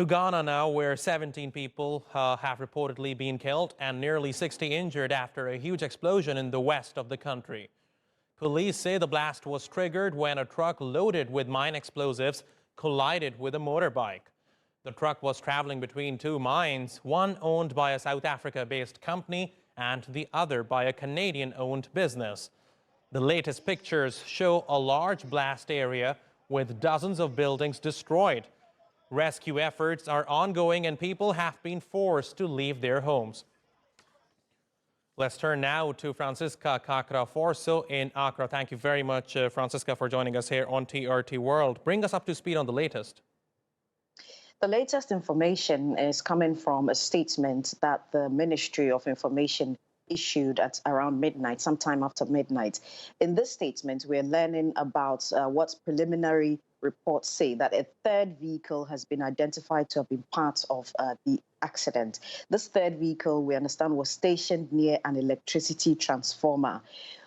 To Ghana now, where 17 people have reportedly been killed and nearly 60 injured after a huge explosion in the west of the country. Police say the blast was triggered when a truck loaded with mine explosives collided with a motorbike. The truck was traveling between two mines, one owned by a South Africa-based company and the other by a Canadian-owned business. The latest pictures show a large blast area with dozens of buildings destroyed. Rescue efforts are ongoing and people have been forced to leave their homes. Let's turn now to Francisca Kakra Forson in Accra. Thank you very much, Francisca, for joining us here on TRT World. Bring us up to speed on the latest. The latest information is coming from a statement that the Ministry of Information issued at around midnight, sometime after midnight. In this statement, we're learning about what preliminary reports say that a third vehicle has been identified to have been part of the accident. This third vehicle, we understand, was stationed near an electricity transformer.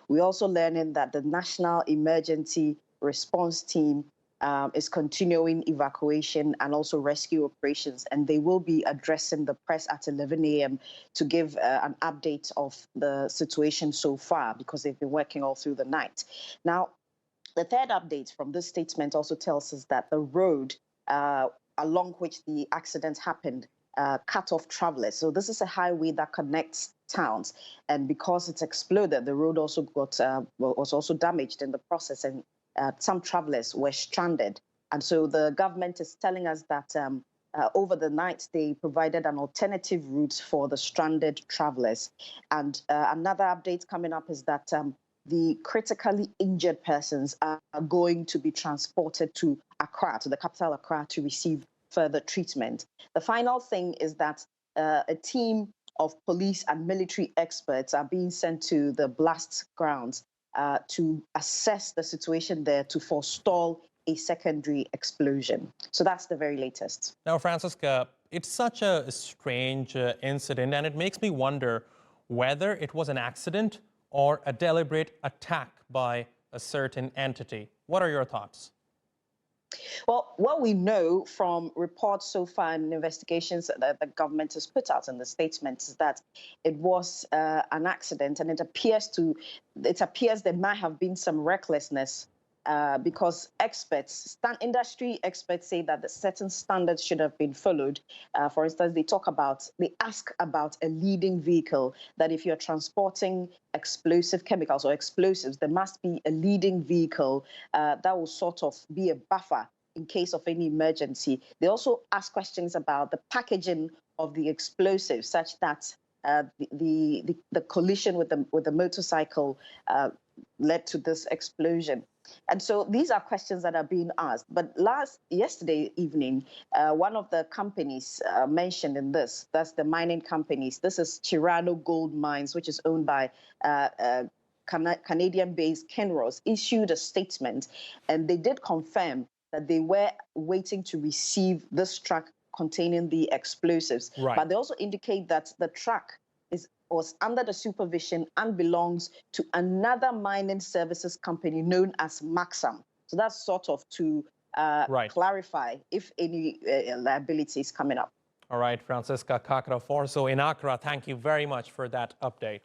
We're also learning that the National Emergency Response Team is continuing evacuation and also rescue operations, and they will be addressing the press at 11 a.m. to give an update of the situation so far, because they've been working all through the night. Now, the third update from this statement also tells us that the road along which the accident happened cut off travelers. So this is a highway that connects towns, and because it's exploded, the road also was also damaged in the process, and some travelers were stranded. And so the government is telling us that over the night, they provided an alternative route for the stranded travelers. And another update coming up is that the critically injured persons are going to be transported to Accra, to the capital Accra, to receive further treatment. The final thing is that a team of police and military experts are being sent to the blast grounds to assess the situation there to forestall a secondary explosion. So that's the very latest. Now, Francisca, it's such a strange incident, and it makes me wonder whether it was an accident or a deliberate attack by a certain entity. What are your thoughts? Well, what we know from reports so far and investigations that the government has put out in the statement is that it was an accident, and it appears there might have been some recklessness because industry experts say that the certain standards should have been followed. For instance, they ask about a leading vehicle, that if you're transporting explosive chemicals or explosives, there must be a leading vehicle that will sort of be a buffer in case of any emergency. They also ask questions about the packaging of the explosives, such that the collision with the motorcycle led to this explosion. And so these are questions that are being asked. But yesterday evening, one of the companies mentioned in this, that's the mining companies, this is Chirano Gold Mines, which is owned by Canadian-based Kinross, issued a statement, and they did confirm that they were waiting to receive this truck containing the explosives. Right. But they also indicate that the truck was under the supervision and belongs to another mining services company known as MAXAM. So that's sort of to clarify if any liability is coming up. All right, Francisca Kakra Forson in Accra, thank you very much for that update.